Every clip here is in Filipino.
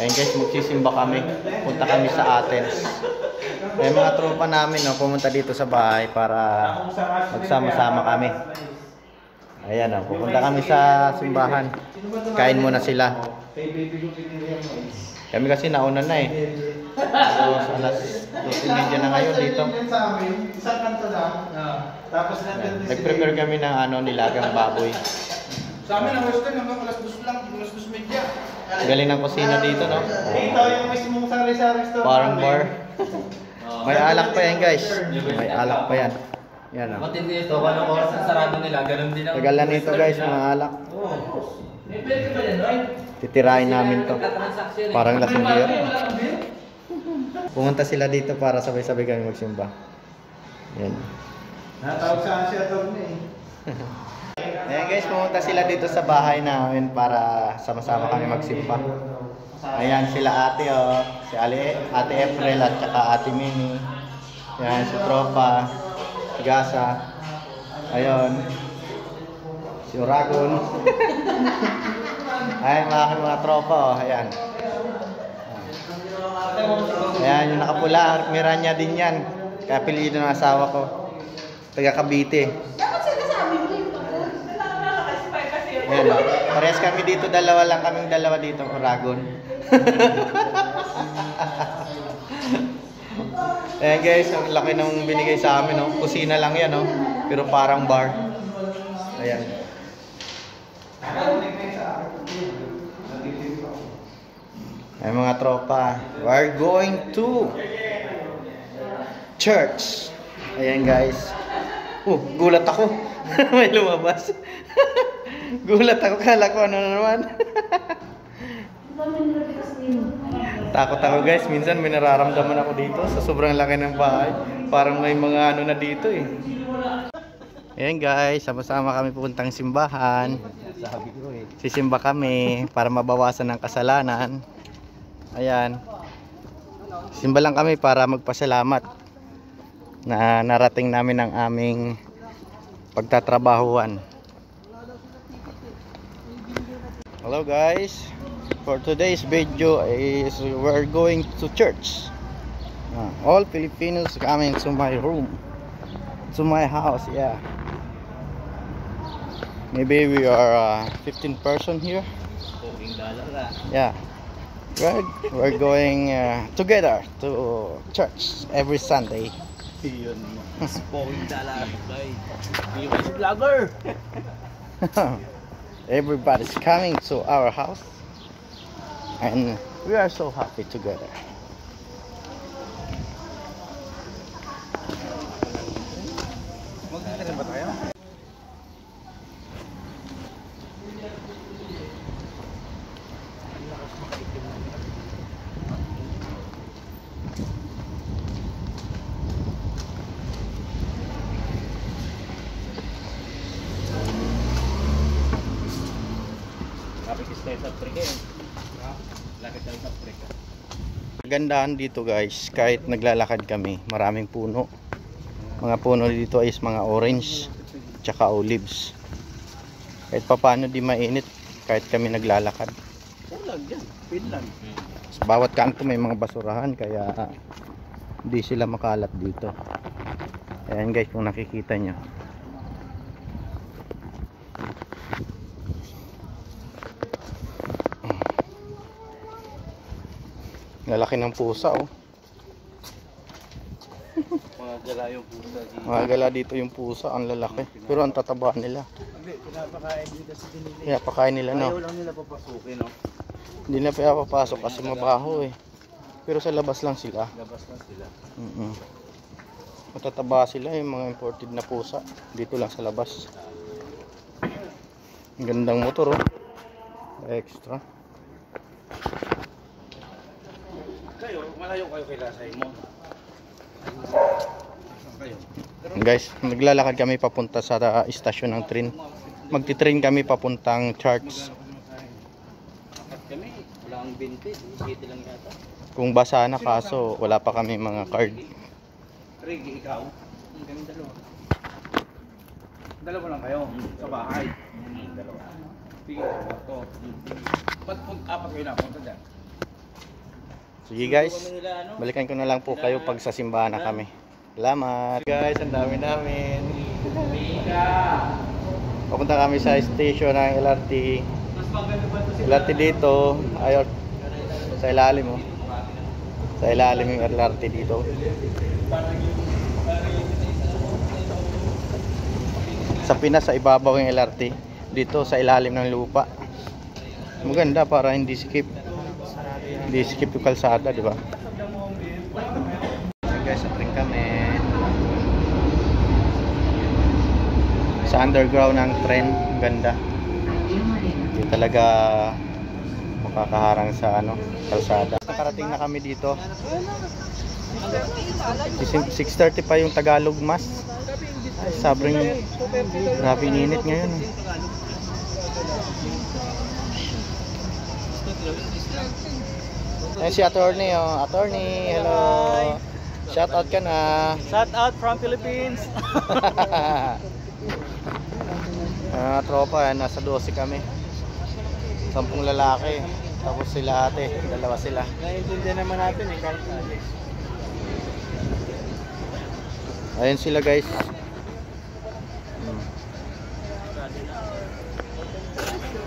Ayun guys, magsisimba kami. Punta kami sa Athens. May mga tropa namin no, pumunta dito sa bahay para magsama-sama kami. Ayan o, pupunta kami sa simbahan. Kain muna sila. Kami kasi nauna na eh. Tapos alas 12:30 na ngayon dito. Nag-prepare kami ng nilagang baboy. Sa amin ang Western hanggang alas 2 lang, alas 2:30. Galing ng kusina dito, no? Ito yung mismong sari-sari store. Parang bar. May alak pa yan, guys. May alak pa yan. Yan, oh. Matindi ito, anong oras ang sarado nila, ganun din ang... Tagalan nito, guys, mga alak. May pwede ka ba yan, Roy? Titirahin namin to. Parang lasing beer. Ay, Pumunta sila dito para sabay-sabay kami magsimba. Yan. Natawag saan siya to eh. Ayan guys, pumunta sila dito sa bahay namin para sama-sama kami magsimba. Ayan sila ate oh, si ate April at saka ate Mini. Ayan si Tropa, si Gasa. Ayun, si Uragon. Ayan mga tropa oh, ayan. Ayan yung nakapula, Miranya din yan. Kaya apelyido ng asawa ko. Taga Cavite. Ayan, parehas kami dito, dalawa lang kaming dalawa dito, Uragon. Ayan guys, ang laki ng binigay sa amin, no? Kusina lang yan, no? Pero parang bar. Ayan. Ayan mga tropa, we're going to church. Ayan guys. Gulat ako. May lumabas. Gulat ako, kala ko ano na naman. Takot ako guys, minsan may nararamdaman ako dito sa sobrang laki ng bahay. Parang may mga ano na dito eh. Ayan guys, sama-sama kami pupuntang simbahan. sabi ko eh. Sisimba kami para mabawasan ng kasalanan. Ayan. Simba lang kami para magpasalamat na narating namin ang aming pagtatrabahuan. Hello guys, for today's video is we're going to church. All Filipinos coming to my room, to my house. Yeah, maybe we are 15 person here. Yeah, we're going together to church every Sunday. Vlogger. Everybody's coming to our house and we are so happy together. Magkakaroon ba tayo? Gandaan dito guys, kahit naglalakad kami, maraming puno. Mga puno dito is mga orange tsaka olives. Kahit papaano di mainit kahit kami naglalakad. Ulag yan, Finland. Sa bawat kanto may mga basurahan kaya hindi sila makalat dito. Ayan guys, kung nakikita nyo. Lalaki ng pusa oh. Mga gala yung pusa dito. Mga gala dito yung pusa, ang lalaki. Pero ang tataba nila. Hindi, pinapakain dito sa dinili. Kaya pakain nila no. Ayaw lang nila papasukin, no? Hindi na pa papasok kasi mabaho eh. Pero sa labas lang sila. Labas lang sila. Matataba sila yung mga imported na pusa. Dito lang sa labas. Ang gandang motor oh. Extra. Kayo, malayo kayo kay Lasay mo. Saan kayo? Guys, naglalakad kami papunta sa istasyon ng train. Magti-train kami papuntang church. Kami, wala ang 20, city lang yata. Kung basa na kaso wala pa kami mga card. Rigi, ikaw? Kami dalawa. Dalawa lang kayo sa bahay. Dalawa. Sige, ito. Ba't apat kayo na punta dyan? Sige guys, balikan ko na lang po kayo pag sa simbahan na kami. Salamat guys, ang dami namin. Papunta kami sa station ng LRT. LRT dito, ayun, sa ilalim mo. Sa ilalim yung LRT dito. Sa Pinas, sa ibabaw yung LRT. Dito sa ilalim ng lupa. Maganda para hindi skip. Hindi skip yung kalsada, di ba? Okay guys, apring kami. Sa underground ng tren, ganda. Hindi talaga makakaharang sa kalsada. Nakarating na kami dito. 6:30 pa yung Tagalog Mass. Ay, sobrang grabe init ngayon. Ayan si attorney, oh. Attorney, hello. Shout out ka na. Shout out from Philippines. Tropa, nasa 12 kami. 10 lalaki. Tapos sila ate, dalawa sila. Naiintindihan naman natin eh, kahit Ayan sila guys.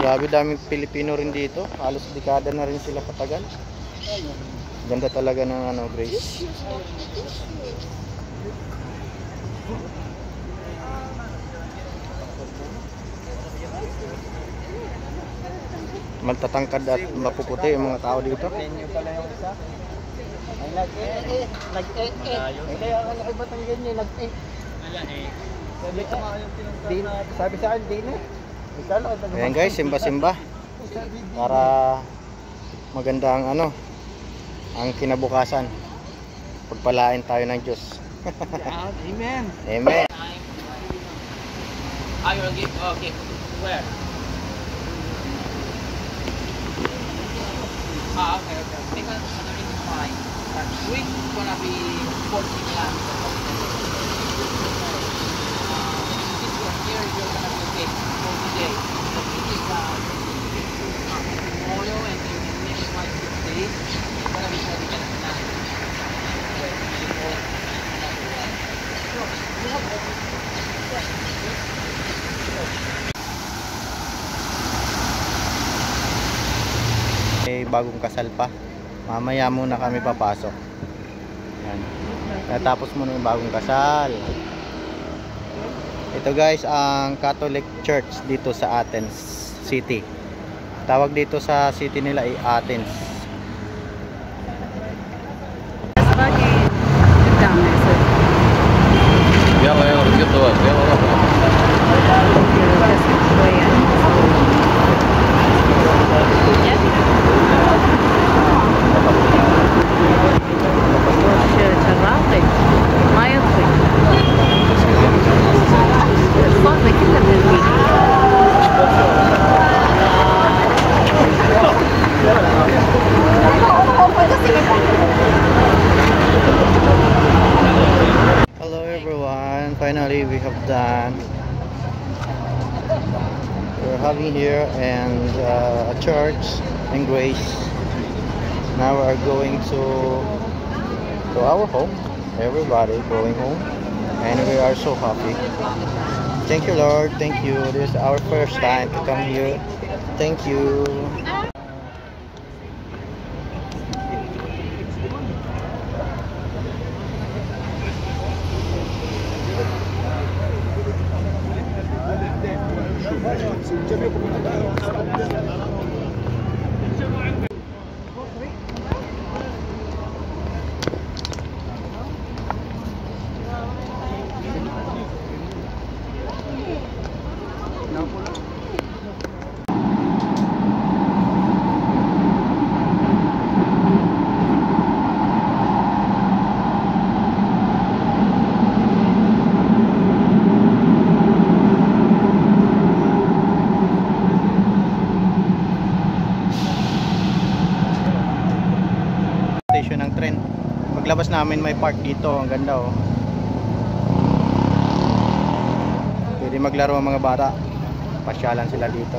Grabe daming Pilipino rin dito. Halos dekada na rin sila katagal. Ganda talaga ng Grace. Magtatangkad at mapuputi yung mga tao dito. Menu pala yung isa. Ay Hindi, ang nakibatang ganyan, nag-eh. Sabi sa akin, di na. Ayan guys, simba-simba. Para maganda ang ang kinabukasan. Pagpalain tayo ng Diyos. Amen. Amen. You will give, okay. Where? Okay. Because another is fine. Week gonna be 14 lang. This one here you're gonna be okay for today. But this is tomorrow and you can make it 6 days. It's gonna be 40 minutes now. May bagong kasal pa. Mamaya muna kami papasok. Yan. Natapos muna yung bagong kasal. Ito guys, ang Catholic Church dito sa Athens City. Tawag dito sa city nila ay Athens. Hello everyone, finally we have done. We're having here and a church in Grace. Now we are going to our home. Everybody going home, and we are so happy. Thank you, Lord. Thank you. This is our first time to come here. Thank you. Station ng tren. Paglabas namin may park dito, ang ganda oh. Pwede maglaro ang mga bata. Pasyalan sila dito.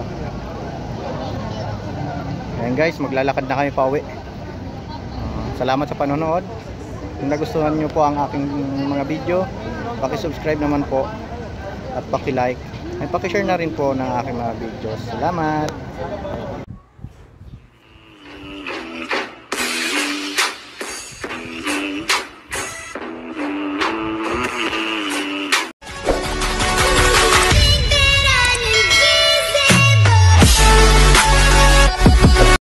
Ayan guys, maglalakad na kami pauwi. Salamat sa panonood. Kung nagustuhan nyo po ang aking mga video, paki-subscribe naman po at paki-like. At paki-share na rin po ng aking mga videos. Salamat!